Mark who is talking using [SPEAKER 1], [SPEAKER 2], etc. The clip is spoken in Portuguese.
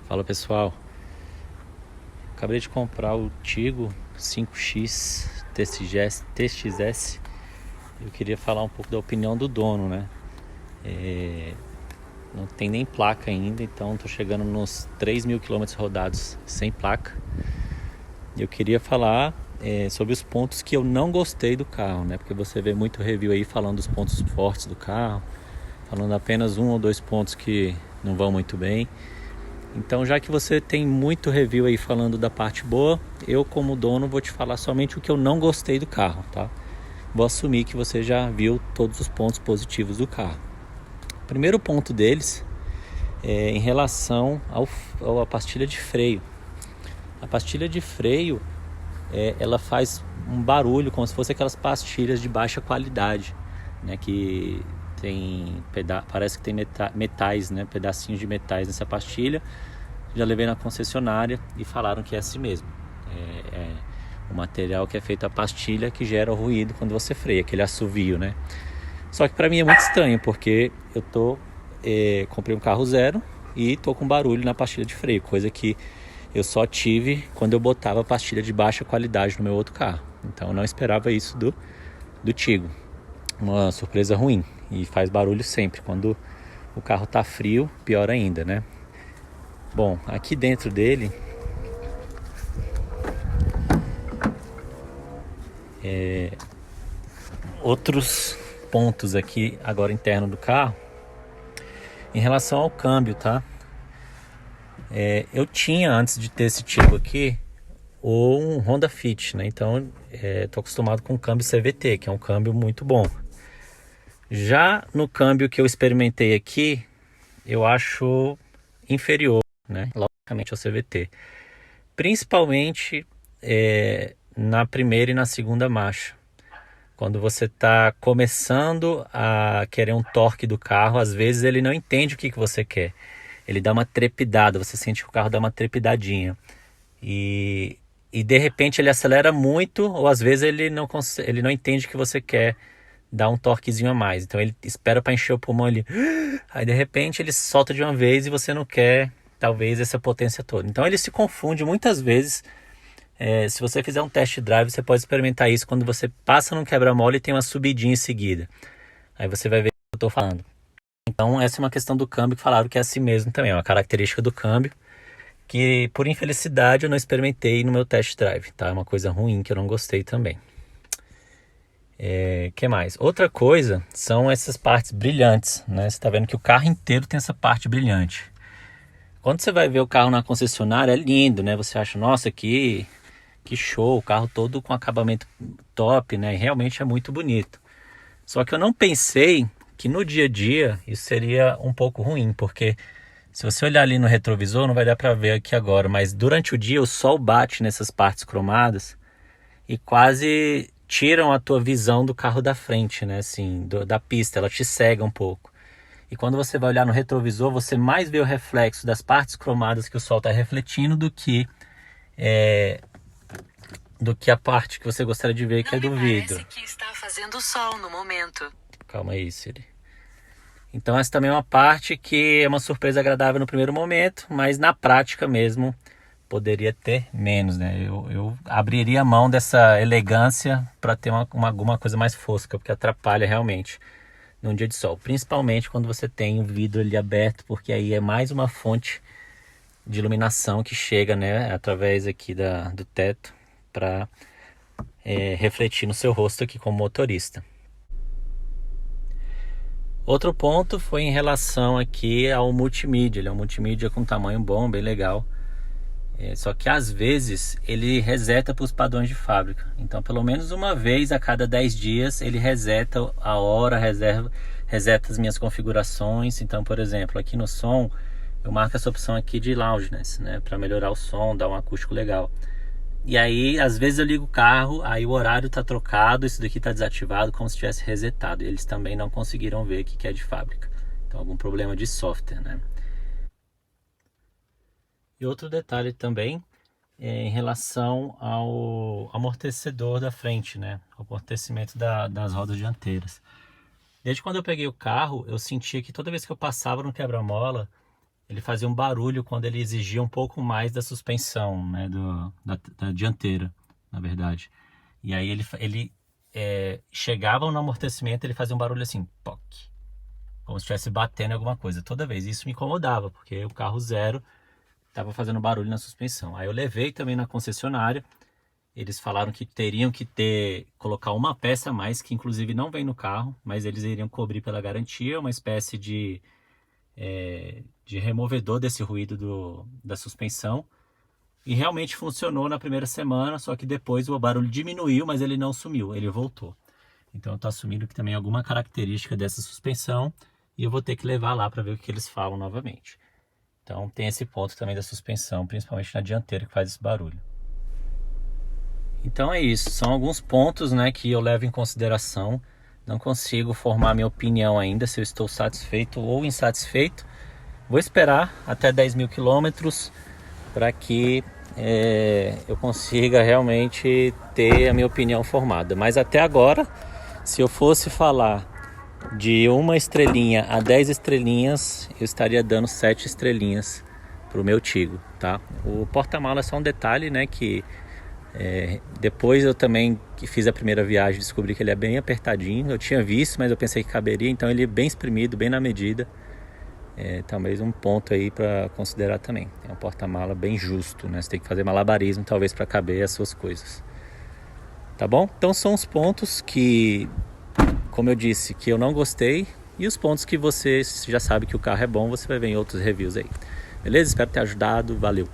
[SPEAKER 1] Fala pessoal, acabei de comprar o Tigo 5X TXS. Eu queria falar um pouco da opinião do dono, né? Não tem nem placa ainda, então tô chegando nos 3.000 quilômetros rodados sem placa. Eu queria falar sobre os pontos que eu não gostei do carro, né? Porque você vê muito review aí falando dos pontos fortes do carro, falando apenas um ou dois pontos que não vão muito bem. Então, já que você tem muito review aí falando da parte boa, eu como dono vou te falar somente o que eu não gostei do carro, tá? Vou assumir que você já viu todos os pontos positivos do carro. O primeiro ponto deles é em relação à pastilha de freio. A pastilha de freio, ela faz um barulho como se fosse aquelas pastilhas de baixa qualidade, né? Que tem parece que tem metais, né? Pedacinhos de metais nessa pastilha. Já levei na concessionária e falaram que é assim mesmo. É o material que é feito a pastilha que gera o ruído quando você freia, aquele assovio, né? Só que para mim é muito estranho, porque eu comprei um carro zero e tô com barulho na pastilha de freio, coisa que eu só tive quando eu botava pastilha de baixa qualidade no meu outro carro. Então eu não esperava isso do Tigo. Uma surpresa ruim, e faz barulho sempre. Quando o carro tá frio, pior ainda, né? Bom, aqui dentro dele outros pontos aqui agora interno do carro em relação ao câmbio, tá? Eu tinha, antes de ter esse tipo aqui, um Honda Fit, né? Então tô acostumado com o câmbio CVT, que é um câmbio muito bom. Já no câmbio que eu experimentei aqui, eu acho inferior, né? Logicamente ao CVT. Principalmente na primeira e na segunda marcha. Quando você está começando a querer um torque do carro, às vezes ele não entende o que você quer. Ele dá uma trepidada, você sente que o carro dá uma trepidadinha. E de repente ele acelera muito, ou às vezes ele não entende que você quer dar um torquezinho a mais. Então ele espera para encher o pulmão ali. Aí de repente ele solta de uma vez e você não quer, talvez, essa potência toda. Então ele se confunde muitas vezes. Se você fizer um test drive, você pode experimentar isso quando você passa num quebra-mola e tem uma subidinha em seguida. Aí você vai ver o que eu estou falando. Então essa é uma questão do câmbio que falaram que é assim mesmo também. É uma característica do câmbio que, por infelicidade, eu não experimentei no meu test drive. Tá? É uma coisa ruim que eu não gostei também. Que mais? Outra coisa são essas partes brilhantes, né? Você está vendo que o carro inteiro tem essa parte brilhante. Quando você vai ver o carro na concessionária, é lindo, né? Você acha, nossa, que show, o carro todo com acabamento top, né? E realmente é muito bonito. Só que eu não pensei que no dia a dia isso seria um pouco ruim, porque se você olhar ali no retrovisor, não vai dar para ver aqui agora, mas durante o dia o sol bate nessas partes cromadas e quase tiram a tua visão do carro da frente, né? Assim, da pista, ela te cega um pouco. E quando você vai olhar no retrovisor, você mais vê o reflexo das partes cromadas que o sol está refletindo do que a parte que você gostaria de ver, que é do vidro.
[SPEAKER 2] Parece que está fazendo sol no momento.
[SPEAKER 1] Calma aí, Siri. Então essa também é uma parte que é uma surpresa agradável no primeiro momento, mas na prática mesmo poderia ter menos, né? Eu abriria a mão dessa elegância para ter alguma coisa mais fosca, porque atrapalha realmente num dia de sol. Principalmente quando você tem o vidro ali aberto, porque aí é mais uma fonte de iluminação que chega, né, através aqui do teto para refletir no seu rosto aqui como motorista. Outro ponto foi em relação aqui ao multimídia. Ele é um multimídia com tamanho bom, bem legal. Só que às vezes ele reseta para os padrões de fábrica. Então pelo menos uma vez a cada 10 dias ele reseta a hora, reseta as minhas configurações. Então, por exemplo, aqui no som eu marco essa opção aqui de loudness, né, para melhorar o som, dar um acústico legal. E aí, às vezes eu ligo o carro, aí o horário tá trocado, isso daqui tá desativado, como se tivesse resetado. E eles também não conseguiram ver o que é de fábrica. Então, algum problema de software, né? E outro detalhe também é em relação ao amortecedor da frente, né? O amortecimento das rodas dianteiras. Desde quando eu peguei o carro, eu sentia que toda vez que eu passava no quebra-mola, ele fazia um barulho quando ele exigia um pouco mais da suspensão, né, da dianteira, na verdade. E aí ele chegava no amortecimento, ele fazia um barulho assim, poc, como se estivesse batendo em alguma coisa toda vez. Isso me incomodava, porque o carro zero estava fazendo barulho na suspensão. Aí eu levei também na concessionária. Eles falaram que teriam que colocar uma peça a mais, que inclusive não vem no carro, mas eles iriam cobrir pela garantia, uma espécie de removedor desse ruído da suspensão. E realmente funcionou na primeira semana, só que depois o barulho diminuiu, mas ele não sumiu, ele voltou. Então eu estou assumindo que também é alguma característica dessa suspensão e eu vou ter que levar lá para ver o que eles falam novamente. Então tem esse ponto também da suspensão, principalmente na dianteira, que faz esse barulho. Então é isso, são alguns pontos, né, que eu levo em consideração. Não consigo formar minha opinião ainda se eu estou satisfeito ou insatisfeito. Vou esperar até 10 mil quilômetros para que eu consiga realmente ter a minha opinião formada. Mas até agora, se eu fosse falar de 1 estrelinha a 10 estrelinhas, eu estaria dando 7 estrelinhas para o meu Tigo, tá? O porta-mala é só um detalhe, né, que depois eu também que fiz a primeira viagem descobri que ele é bem apertadinho. Eu tinha visto, mas eu pensei que caberia, então ele é bem espremido, bem na medida. Talvez um ponto aí para considerar também. É um porta-mala bem justo, né? Você tem que fazer malabarismo talvez para caber as suas coisas. Tá bom? Então são os pontos que, como eu disse, que eu não gostei, e os pontos que você já sabe que o carro é bom, você vai ver em outros reviews aí. Beleza? Espero ter ajudado. Valeu!